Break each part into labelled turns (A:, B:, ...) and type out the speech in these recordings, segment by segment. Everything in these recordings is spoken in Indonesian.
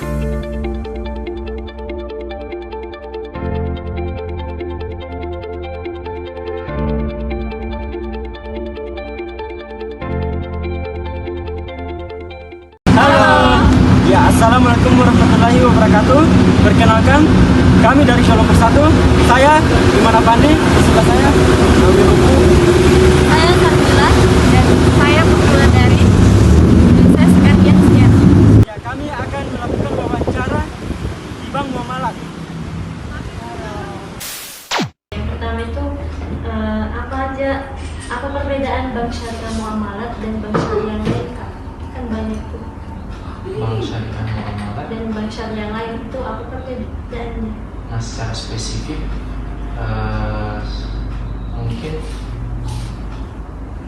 A: Ya, assalamualaikum warahmatullahi wabarakatuh. Perkenalkan, kami dari Shalom Bersatu. Saya Iman Apandi, di sebelah saya Nawi Ruku.
B: Saya Sarmila dan saya Putula dari Universitas Erdian.
A: Ya, kami akan melakukan wawancara di Bank Muamalat.
B: Yang pertama itu apa perbedaan bank syariah muamalat dan bank syariah yang lain, Kak? Kan banyak tuh.
C: Bank syariah muamalat
B: Dan bank syariah yang lain itu apa perbedaannya?
C: nah secara spesifik mungkin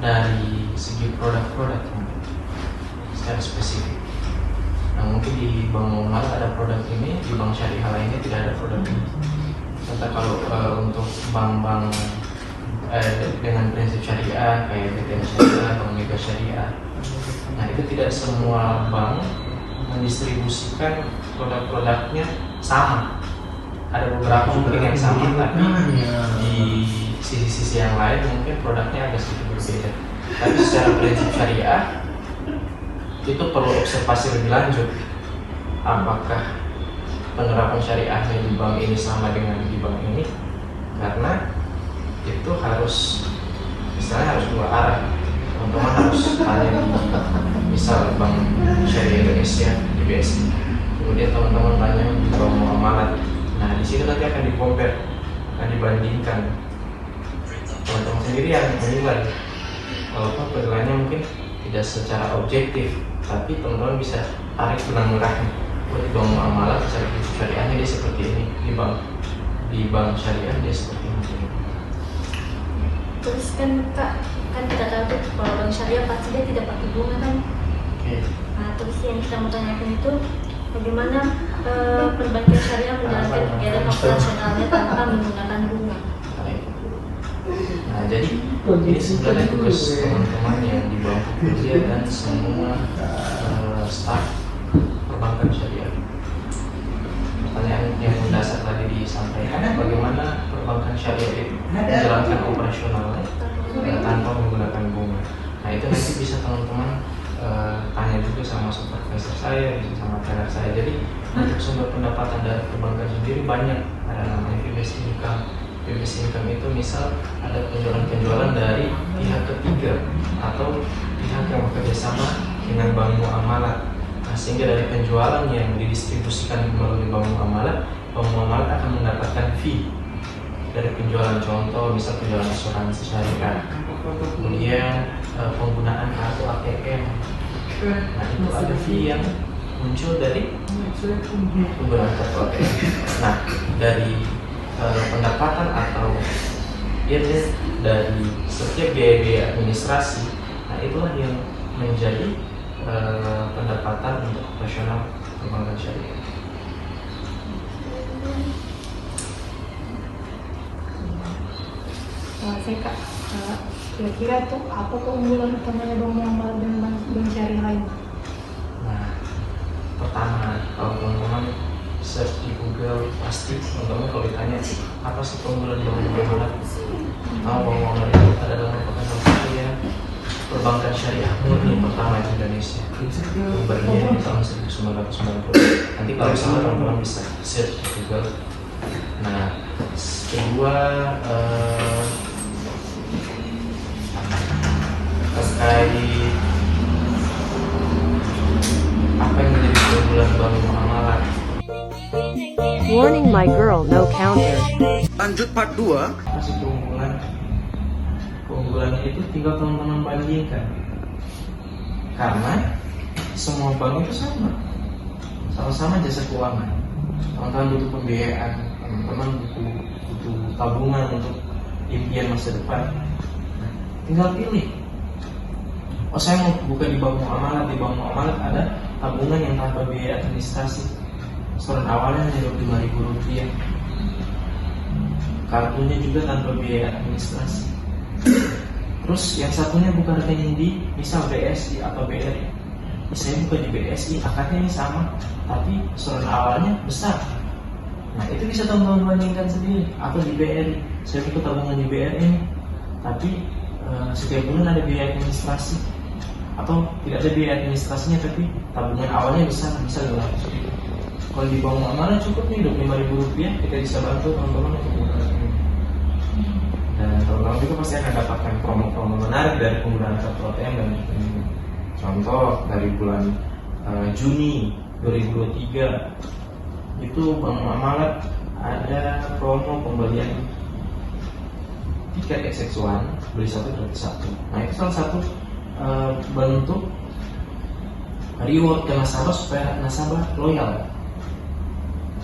C: dari segi produk-produk secara spesifik. Nah mungkin di bank muamalat ada produk ini, di bank syariah lainnya tidak ada produk ini. Contoh kalau untuk bank-bank dengan prinsip syariah kayak BTN Syariah atau Mega Syariah, nah itu tidak semua bank mendistribusikan produk-produknya sama. Ada beberapa mungkin yang sama, tapi di sisi-sisi yang lain mungkin produknya agak sedikit berbeda. Tapi secara prinsip syariah itu perlu observasi lebih lanjut. Apakah penerapan syariahnya di bank ini sama dengan di bank ini? Karena itu harus, misalnya harus dua arah. Teman-teman harus tanya di misal Bank Syariah Indonesia di BSI, kemudian teman-teman tanya di Bank Muamalat. Nah di situ nanti akan di-compare, akan dibandingkan. Teman-teman sendiri yang menilai, walaupun penilaiannya mungkin tidak secara objektif, tapi teman-teman bisa tarik benang merahnya. Di Bank Muamalat secara prinsip syariahnya dia seperti ini, di bank syariah dia seperti ini.
B: Terus kan Kak, kan kita tahu tuh kalau bank syariah pasti dia tidak pakai bunga kan? Nah terus yang kita mau tanyakan itu bagaimana perbankan syariah menjalankan kegiatan operasionalnya tanpa menggunakan bunga?
C: Nah jadi ini sebenarnya tugas teman-teman yang di bawah kuliah dan semua staf perbankan syariah. Pertanyaan yang mendasar tadi disampaikan, bagaimana perbankan syariah itu menjalankan operasionalnya tanpa menggunakan bunga. Nah itu nanti bisa teman-teman tanya juga sama supervisor saya, sama trainer saya. Jadi untuk sumber pendapatan dari perbankan sendiri banyak. Ada namanya fee-based income. Fee-based income itu misal ada penjualan-penjualan dari pihak ketiga atau pihak yang bekerja sama dengan bank muamalat. Nah, sehingga dari penjualan yang didistribusikan melalui bank muamalat akan mendapatkan fee dari penjualan, contoh misal penjualan asuransi syariah, kemudian penggunaan kartu ATM. Nah itu ada fee yang muncul dari penggunaan kartu ATM. Nah dari pendapatan atau dari setiap biaya administrasi, nah itulah yang menjadi pendapatan untuk operasional perbankan syariah.
D: Saya Kak, kira-kira itu apa keunggulan utamanya bank muamalat dan bank syariah lain?
C: Nah, pertama kalau teman-teman search di Google pasti teman-teman kalau ditanya apa sih keunggulan bank muamalat, bank muamalat itu adalah merupakan salah satu yang perbankan syariah murni pertama di Indonesia. Berdiri di tahun 1990. Nanti kalau salah teman-teman bisa search di Google. Nah, kedua terkait apa yang menjadi keunggulan bank muamalat.
E: Warning my girl, no counter.
F: Lanjut part 2.
C: Masih keunggulan. Keunggulannya itu tinggal teman-teman bandingkan. Karena semua bank itu sama-sama jasa keuangan. Teman-teman butuh pembiayaan, teman-teman butuh tabungan untuk impian masa depan. Nah, tinggal pilih. Oh saya mau buka di bank muamalat. Di bank muamalat ada tabungan yang tanpa biaya administrasi. Setoran awalnya hanya Rp25.000. Kartunya juga tanpa biaya administrasi. Terus yang satunya buka rekening di misal BSI atau BRI. saya bukan di BSI, akadnya ini sama, tapi setoran awalnya besar. Nah itu bisa teman-teman bandingkan sendiri. Atau di BRI, saya ikut tabungan di BRI, tapi setiap bulan ada biaya administrasi, atau tidak ada biaya administrasinya tapi tabungan awalnya besar, bisa 200 ribu. Kalau di bank muamalah cukup nih 25.000 rupiah, kita bisa bantu teman-teman untuk menggunakan ini. Dan teman-teman juga pasti akan dapatkan promo-promo menarik dari penggunaan kartu ATM dan ini. Contoh dari bulan Juni 2023 itu bank muamalah ada promo pembelian tiket XX1 beli satu gratis satu. Nah itu salah satu bentuk reward ke nasabah supaya nasabah loyal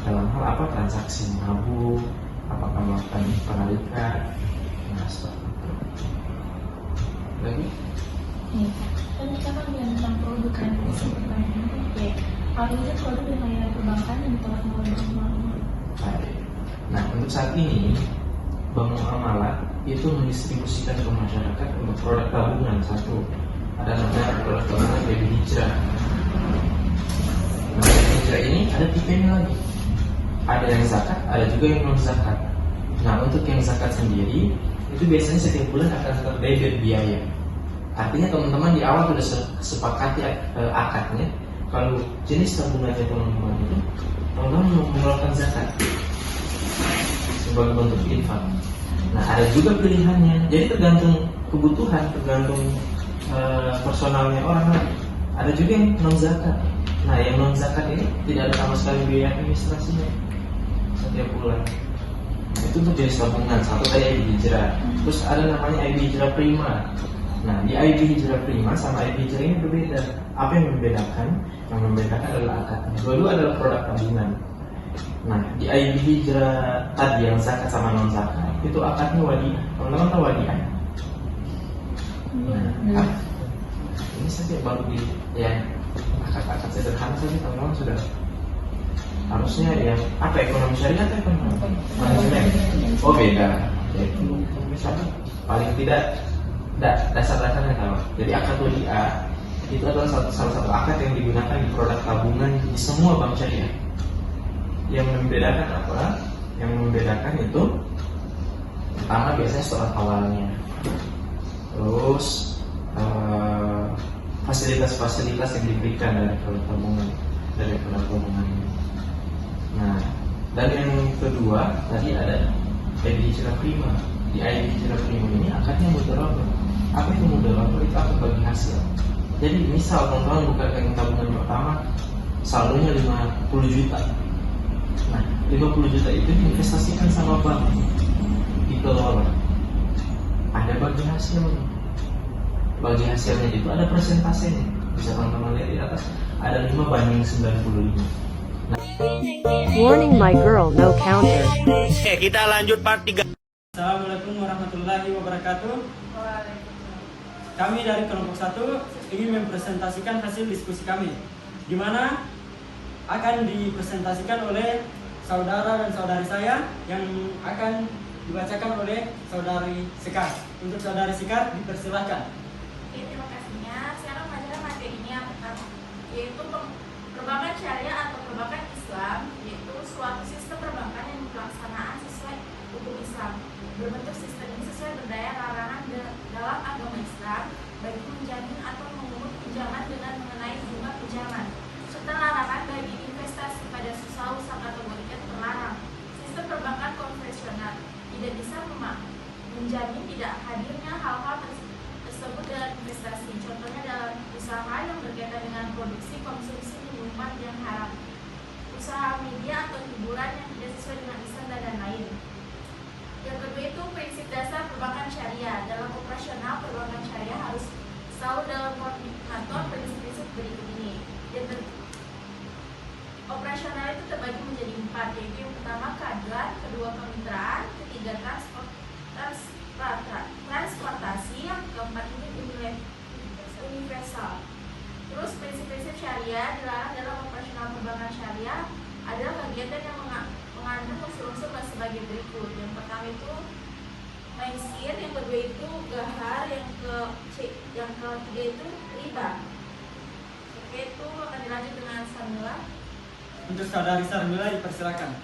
C: dalam hal apa, transaksi nabung, apakah melakukan penarikan, nah seperti itu. Lagi?
D: Nih, kan kita kan bilang tentang produk kan, oke. Kalau itu produk yang layanan perbankan yang telah melakukan.
C: Nah untuk saat ini bank muamalah itu mendistribusikan ke masyarakat untuk produk tabungan. Satu ada namanya produk tabungan BB Hijrah. Nah, BB Hijrah ini ada tipenya lagi. Ada yang zakat, ada juga yang non zakat. Nah untuk yang zakat sendiri itu biasanya setiap bulan akan terdebit biaya. Artinya teman-teman di awal sudah sepakati akadnya. Kalau jenis tabungannya teman-teman itu, teman-teman mengeluarkan zakat sebagai bentuk infak. Nah ada juga pilihannya. Jadi tergantung kebutuhan, tergantung personalnya orang lagi. Ada juga yang non zakat. Nah yang non zakat ini tidak ada sama sekali biaya administrasinya setiap bulan. Nah, itu untuk jenis tabungan. Satu tadi IB Hijrah. Terus ada namanya IB Hijrah Prima. Nah di IB Hijrah Prima sama IB Hijrah ini berbeda. Apa yang membedakan? Yang membedakan adalah akadnya. Dua-dua adalah produk tabungan. Nah di IB Hijrah tadi yang zakat sama non zakat itu akadnya wadiah. Teman-teman tahu wadiah? Nah, ini saja baru di yang akad-akad sederhana saja teman-teman sudah harusnya yang apa, ekonomi syariah atau ekonomi manajemen? Oh beda. Jadi misalnya paling tidak dasar-dasarnya sama. Jadi akad wadiah itu adalah salah satu akad yang digunakan di produk tabungan di semua bank syariah. Yang membedakan apa? Yang membedakan itu pertama biasanya setoran awalnya, terus fasilitas-fasilitas yang diberikan dari produk tabungan ini. Nah, dan yang kedua tadi ada IB Hijrah Prima. Di IB Hijrah Prima ini akadnya mudharabah. Apa itu mudharabah? Itu akad bagi hasil. Jadi misal teman-teman buka rekening tabungan pertama saldonya 50 juta. Nah, 50 juta itu diinvestasikan sama bank, dikelola. Ada bagi hasil. Bagi hasilnya itu ada persentasenya. Bisa teman-teman lihat di atas. Ada 5/95.
E: Warning, my girl, no counter.
F: Oke, kita lanjut part 3.
A: Assalamualaikum warahmatullahi wabarakatuh. Kami dari kelompok 1 ingin mempresentasikan hasil diskusi kami, di mana akan dipresentasikan oleh saudara dan saudari saya yang akan dibacakan oleh saudari Sekar. Untuk saudari Sekar dipersilahkan.
B: Oke, terima kasihnya. Sekarang pelajaran materi ini yang pertama, yaitu perbankan syariah atau perbankan Islam, yaitu suatu sistem perbankan yang pelaksanaan sesuai hukum Islam. Berbentuk sistem ini sesuai berdaya larangan dalam agama Islam bagi menjamin atau memungut pinjaman dengan mengenai bunga pinjaman, serta larangan bagi investasi pada usaha atau berikan terlarang. Sistem perbankan konvensional tidak bisa menjamin tidak hadirnya hal-hal tersebut dalam investasi. Contohnya dalam usaha yang berkaitan dengan produksi, konsumsi, minuman yang haram, usaha media atau hiburan yang tidak sesuai dengan Islam dan lain-lain. Yang kedua itu prinsip dasar perbankan syariah. Dalam operasional perbankan syariah harus selalu dalam koordinator prinsip-prinsip berikut ini. Operasional itu terbagi menjadi 4, yaitu yang pertama keadilan, kedua kemitraan, ketiga transportasi, yang keempat ini universal. Terus prinsip-prinsip syariah dilarang dalam operasional perbankan syariah adalah kegiatan yang mengandung unsur-unsur sebagai berikut. Yang pertama itu maisir, yang kedua itu gahar, yang ketiga itu riba. Oke, itu akan dilanjut dengan Sarmila.
A: Untuk saudari Sarmila dipersilakan.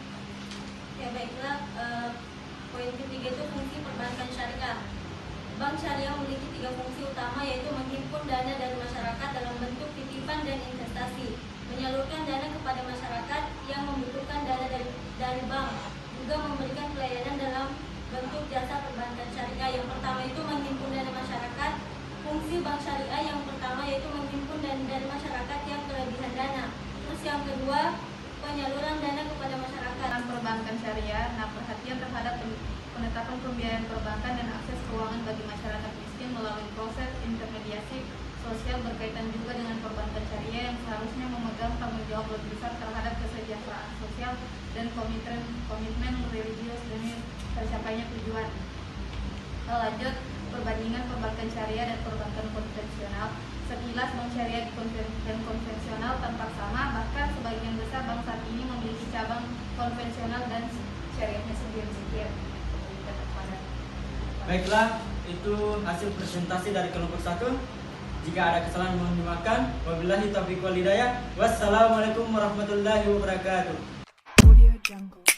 B: Ya baiklah, poin ketiga itu fungsi perbankan syariah. Bank syariah memiliki 3 fungsi utama, yaitu menghimpun dana dari masyarakat dalam bentuk titipan dan investasi, menyalurkan dana kepada masyarakat yang membutuhkan dana dari bank, juga memberikan pelayanan dalam bentuk jasa perbankan syariah. Yang pertama itu menghimpun dana masyarakat. Fungsi bank syariah yang pertama yaitu menghimpun dana dari masyarakat yang kelebihan dana. Terus yang kedua, penyaluran dana kepada masyarakat.
G: Perbankan syariah, perhatian terhadap penetapan pembiayaan perbankan dan akses keuangan bagi masyarakat miskin melalui proses intermediasi sosial berkaitan juga dengan perbankan syariah yang seharusnya memegang tanggung jawab lebih besar terhadap kesejahteraan sosial dan komitmen religius demi tercapainya tujuan. Lanjut, perbandingan perbankan syariah dan perbankan konvensional. Sekilas bank syariah dan konvensional tampak sama, bahkan sebagian besar bank saat ini memiliki cabang konvensional dan syariahnya sendiri-sendiri.
A: Baiklah, itu hasil presentasi dari kelompok 1. Jika ada kesalahan mohon dimaafkan. Wabillahi taufiq wal hidayah. Wassalamualaikum warahmatullahi wabarakatuh.
D: Audio Jungle.